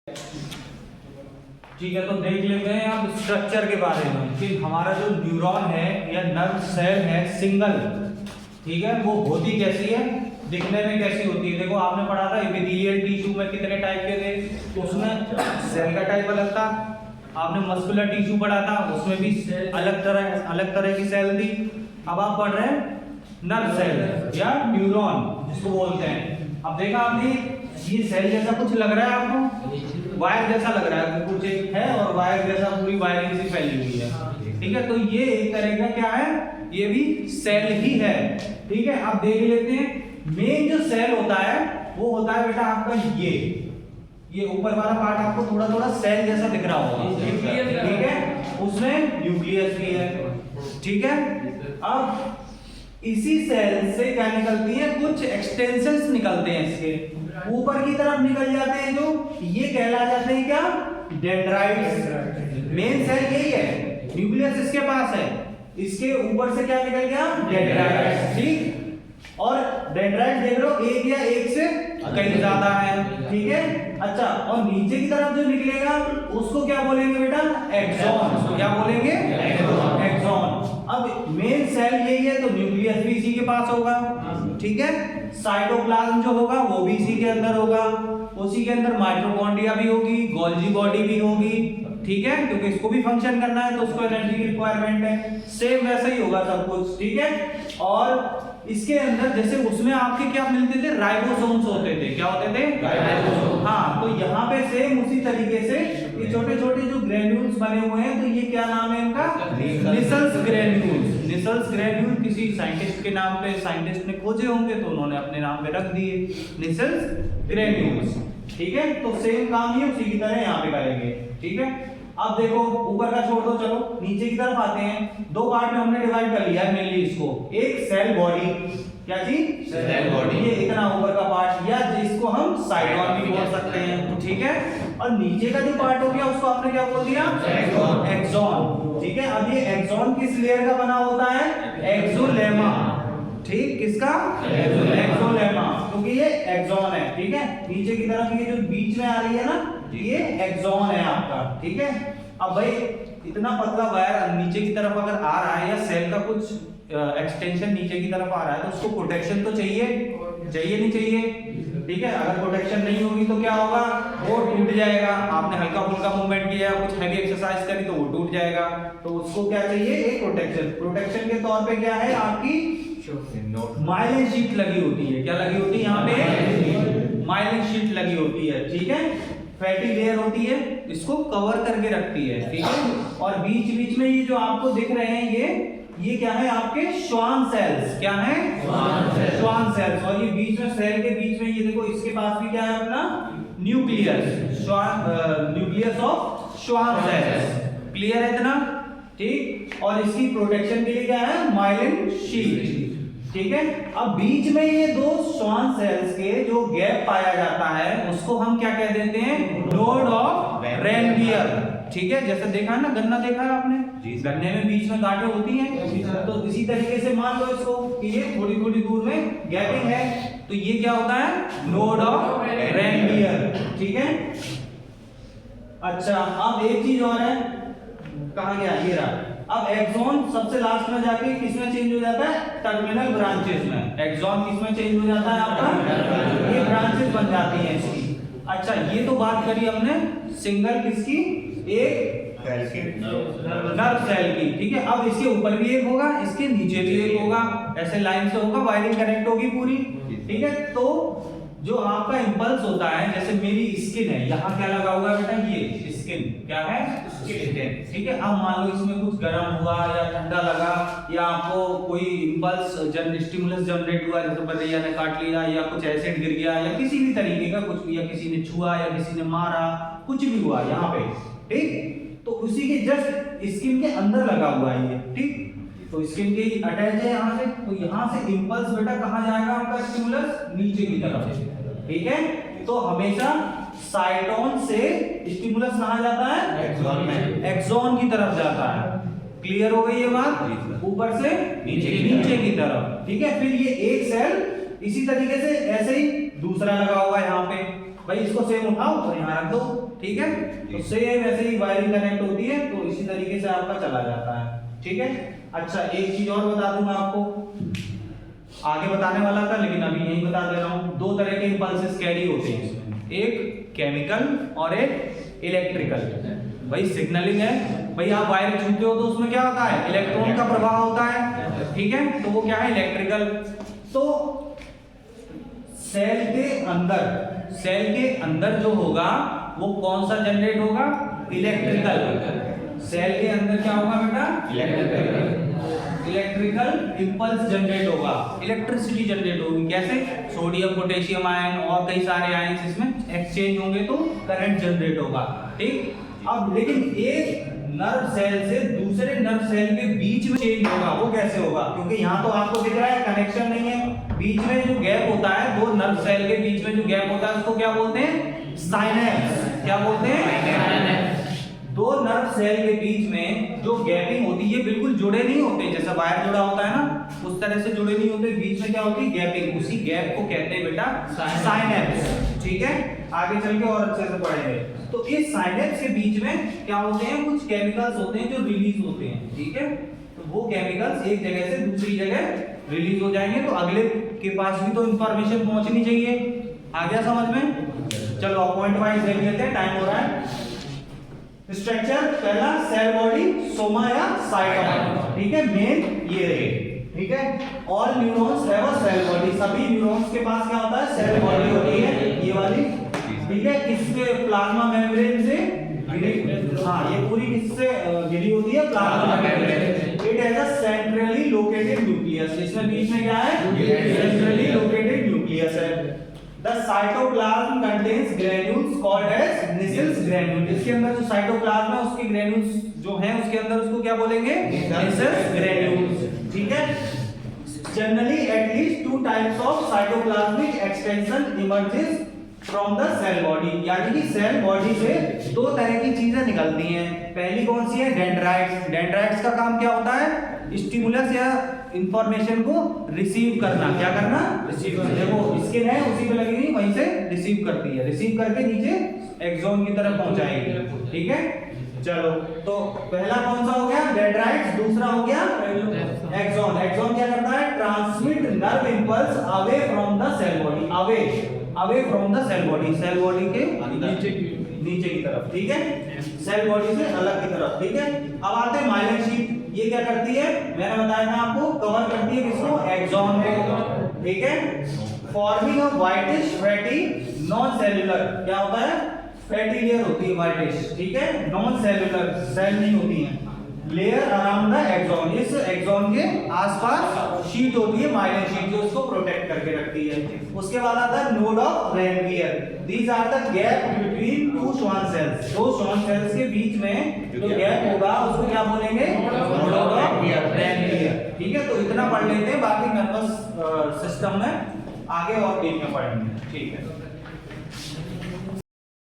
ठीक है, तो देख लेते हैं अब स्ट्रक्चर के बारे में कि हमारा जो न्यूरॉन है या नर्व सेल है सिंगल, ठीक है, वो होती कैसी है, दिखने में कैसी होती है। देखो आपने पढ़ा था एपिथेलियल टिश्यू में कितने टाइप के थे, उसमें सेल का टाइप अलग था। आपने मस्कुलर टिश्यू पढ़ा था, उसमें भी अलग तरह की सेल थी। अब आप पढ़ रहे हैं नर्व सेल या न्यूरॉन जिसको बोलते हैं। अब देखा आपने ये सेल जैसा कुछ लग रहा है आपको, वायर जैसा लग रहा है, कुछ एक है और वायर जैसा पूरी वायरिंग से फैली हुई है, ठीक है। तो ये एक तरह का क्या है, ये भी सेल ही है, ठीक है। अब देख लेते हैं मेन जो सेल होता है वो होता है बेटा आपका ये ऊपर वाला पार्ट आपको थोड़ा थोड़ा सेल जैसा दिख रहा होगा, ठीक है, उसमें न्यूक्लियस भी है, ठीक है। अब इसी सेल से क्या निकलती है, कुछ एक्सटेंशंस निकलते हैं, इसके ऊपर की तरफ निकल जाते हैं, जो ये कहला जाते हैं क्या, डेंड्राइट्स। मेन सेल यही है, न्यूक्लियस इसके पास है, इसके ऊपर से क्या निकल गया, डेंड्राइट्स, ठीक। और डेंड्राइट देख रहे हो एक या एक से कहीं ज्यादा है, ठीक है। अच्छा, और नीचे की तरफ जो निकलेगा उसको क्या बोलेंगे बेटा, एक्सॉन। उसको क्या बोलेंगे, एक्सॉन। अब मेन सेल यही है तो न्यूक्लियस भी इसी के पास होगा, ठीक है। साइटोप्लाज्म जो होगा वो भी इसी के अंदर होगा, उसी के अंदर माइटोकॉन्ड्रिया भी होगी, गोल्जी बॉडी भी होगी, ठीक है, क्योंकि इसको भी फंक्शन करना है तो उसको एनर्जी की रिक्वायरमेंट है। सेम वैसा ही होगा सब कुछ, ठीक है। और इसके अंदर जैसे उसमें आपके क्या मिलते थे, राइबोसोम्स होते थे, क्या होते थे, राइबोसोम। हाँ, तो यहाँ पे सेम उसी तरीके से ये छोटे छोटे जो ग्रेन्यूल्स बने हुए हैं, तो ये क्या नाम है इनका, निसल्स ग्रेन्यूल्स। निसल्स ग्रेन्यूल किसी साइंटिस्ट के नाम पे साइंटिस्ट ने खोजे होंगे तो उन्होंने अपने नाम पे रख दिए निसल्स ग्रेन्यूल्स, ठीक है। तो सेम काम ये उसी की तरह यहाँ पे करेंगे, ठीक है। अब देखो ऊपर का छोड़ दो, चलो नीचे की तरफ आते हैं। दो पार्ट में हमने डिवाइड कर लिया है मेनली इसको, एक सेल बॉडी, क्या चीज, सेल बॉडी, ये इतना ऊपर का पार्ट, या जिसको हम साइटोन भी बोल सकते हैं, ठीक है। और नीचे का जो पार्ट हो गया उसको आपने क्या बोल दिया, एक्सॉन, ठीक है। अब ये एक्सॉन किस लेयर का बना होता है, एक्सोलेमा, ठीक, किसका, एक्सोलेमा, क्योंकि ये एक्सॉन है, ठीक है। नीचे की तरफ ये जो बीच में आ रही है ना, ये एक्सॉन है आपका, ठीक है। अब भाई इतना पतला वायर नीचे की तरफ अगर आ रहा है या सेल का कुछ एक्सटेंशन नीचे की तरफ आ रहा है तो उसको प्रोटेक्शन तो चाहिए नहीं चाहिए, ठीक है। अगर प्रोटेक्शन नहीं होगी तो क्या होगा, वो टूट जाएगा। आपने हल्का फुल्का मूवमेंट किया, कुछ हैवी एक्सरसाइज करी तो वो टूट जाएगा, तो उसको क्या चाहिए, एक प्रोटेक्शन। प्रोटेक्शन के तौर पे क्या है, आपकी माइलिन शीट लगी होती है, क्या लगी होती है, यहाँ पे माइलिन शीट लगी होती है, ठीक है। फैटी लेयर होती है, इसको कवर करके रखती है, ठीक है। और बीच बीच में ये जो आपको दिख रहे हैं ये क्या है, आपके श्वान सेल्स, क्या है, श्वान सेल्स। और ये बीच में सेल के बीच में ये देखो, इसके पास भी क्या है अपना nucleus, nucleus of Schwann cells, clear है इतना, ठीक। और इसकी प्रोटेक्शन के लिए क्या है, माइलिन शीट, ठीक है। अब बीच में ये दो श्वान सेल्स के जो गैप पाया जाता है उसको हम क्या कह देते हैं, नोड ऑफ रेनवियर, ठीक है। जैसे देखा है ना, गन्ना देखा है आपने, गन्ने में बीच में गांठें होती हैं, तो इसी तरीके से मान लो इसको कि ये थोड़ी थोड़ी दूर में गैपिंग है, तो ये क्या होता है, नोड ऑफ रेनवियर, ठीक है। अच्छा, अब एक चीज और है, कहां गया, ये रहा। अब एक्सॉन सबसे लास्ट में जाके किसमें चेंज हो जाता है, टर्मिनल ब्रांचेस में। एक्सॉन किसमें चेंज हो जाता है आपका, ये ब्रांचेस बन जाती हैं इसकी। अच्छा, ये तो बात करी हमने सिंगल किसकी, एक नर्व सेल की, ठीक है। अब इसके ऊपर भी एक होगा, इसके नीचे भी एक होगा, ऐसे लाइन से होगा, वायरिंग कनेक्ट होगी पूरी, ठीक है। तो जो आपका इंपल्स होता है, जैसे मेरी स्किन है, यहाँ क्या लगा हुआ है बेटा, ये स्किन, क्या है, स्किन, ठीक है। अब मान लो इसमें कुछ गर्म हुआ या ठंडा लगा, या आपको कोई इंपल्स स्टिमुलस जनरेट हुआ, जैसे बलैया ने काट लिया या कुछ एसिड गिर गया या किसी भी तरीके का कुछ भी, या किसी ने छुआ या किसी ने मारा, कुछ भी हुआ यहाँ पे, ठीक। तो उसी के जस्ट स्किन के अंदर लगा हुआ है ये, ठीक। तो स्किन के अटैच है यहाँ से, तो यहाँ से इंपल्स बेटा कहाँ जाएगा आपका स्टिमुलस, नीचे की तरफ, ठीक है। तो हमेशा साइटोन से स्टिमुलस कहाँ जाता है, एक्सॉन में, एक्सॉन की तरफ जाता है, क्लियर हो गई ये बात, ऊपर से नीचे की तरफ, ठीक है। फिर ये एक सेल इसी तरीके से ऐसे ही दूसरा लगा हुआ है यहाँ पे, भाई इसको सेम उठाओ और यहाँ रख दो, ठीक है। तो सेम ऐसे ही वायरिंग कनेक्ट होती है, तो इसी तरीके से आपका चला जाता है, ठीक है। अच्छा एक चीज और बता दूं मैं आपको, आगे बताने वाला था लेकिन अभी यही बता दे रहा हूँ। दो तरह के इंपल्सेस कैरी होते हैं इसमें, एक केमिकल और एक इलेक्ट्रिकल। भाई सिग्नलिंग है, भाई आप वायर छूते हो तो उसमें क्या होता है, इलेक्ट्रॉन का प्रवाह होता है, ठीक है। तो वो क्या है, इलेक्ट्रिकल। तो सेल के अंदर जो होगा वो कौन सा जनरेट होगा, इलेक्ट्रिकल। सेल के अंदर क्या होगा बेटा, इलेक्ट्रिकल इंपल्स जनरेट होगा, इलेक्ट्रिसिटी जनरेट होगी। कैसे, सोडियम पोटेशियम आयन और कई सारे आयन इसमें एक्सचेंज होंगे तो करंट जनरेट होगा, ठीक। अब लेकिन एक नर्व सेल से दूसरे नर्व सेल के बीच में चेंज होगा, वो कैसे होगा, क्योंकि यहाँ तो आपको दिख रहा है कनेक्शन नहीं है, बीच में जो गैप होता है, दो नर्व सेल के बीच में जो गैप होता है उसको क्या बोलते हैं, साइनेप्स। क्या बोलते हैं, दो नर्व सेल के बीच में जो गैपिंग होती है बिल्कुल जुड़े नहीं होते, जैसा वायर जुड़ा होता है ना उस तरह से जुड़े नहीं होते, बीच में क्या होती है, गैपिंग। उसी गैप को कहते हैं बेटा साइनेप्स, ठीक है। आगे चल के और अच्छे से पढ़ेंगे। तो इस साइनेप्स के बीच में क्या होते हैं, कुछ केमिकल्स होते हैं जो रिलीज होते हैं, ठीक है। तो वो केमिकल्स एक जगह से दूसरी जगह रिलीज हो जाएंगे, तो अगले के पास भी तो इंफॉर्मेशन पहुंचनी चाहिए। आ गया समझ में? चलो पॉइंट वाइज देख लेते हैं, टाइम हो रहा है। स्ट्रक्चर पहला सेल बॉडी, सोमा या साइटोप्लाज्म, ठीक है, मेन ये रहे, ठीक है। All neurons have a cell body, सभी न्यूरॉन्स के पास क्या होता है, सेल बॉडी होती है, ये वाली, ठीक है। किसके, प्लाज्मा मेम्ब्रेन से घिरी, हाँ ये पूरी किससे घिरी होती है, plasma membrane. It has a centrally located nucleus, इसमें बीच में क्या है, सेंट्रली लोकेटेड न्यूक्लियस है। The cytoplasm contains granules called as Nissls granules। इसके अंदर जो साइटोप्लाज्म है उसके ग्रेन्यूल्स जो हैं उसके अंदर उसको क्या बोलेंगे, Nissls granules, ठीक है। Generally at least two types of cytoplasmic extension emerges from the cell body, यानी कि सेल बॉडी से दो तरह की चीजें निकलती हैं। पहली कौन सी है, डेंड्राइट्स। डेंड्राइट्स का काम क्या होता है, स्टिमुलस या इंफॉर्मेशन को रिसीव करना। क्या करना, रिसीव करना। देखो स्किन है उसी पे लगेगी, वहीं से रिसीव करती है, रिसीव करके नीचे एक्सोन की तरफ पहुंचाएगी, ठीक है। चलो तो पहला कौन सा हो गया, डेंड्राइट्स, दूसरा हो गया एक्सोन। एक्सोन क्या करता है, transmit nerve impulse away from the cell body, away from the cell body, cell body के नीचे की तरफ, ठीक है, सेल बॉडी से अलग की तरफ, ठीक है। अब आते हैं माइलिन शीट। ये क्या करती है, मैंने बताया था आपको, कवर करती है किसको, एक्सोन को, ठीक है। Forming a whitish fatty non cellular, क्या होता है, फैटी लेयर होती है व्हाइटिश, ठीक है, नॉन सेल्यूलर, सेल नहीं होती है, लेयर अराउंड द एक्सोन। इस एक्सोन के आसपास शीट होती है, माइलिन शीट, जो उसको प्रोटेक्ट करके रखती है। उसके बाद आता है node of Ranvier. These are the gap between two Schwann cells. दो श्वान सेल्स के बीच में जो गैप होगा उसको क्या बोलेंगे, नोड ऑफ रैनवियर, ठीक है। तो इतना पढ़ लेते हैं, बाकी नर्वस सिस्टम में आगे और डीप में पढ़ेंगे, ठीक है।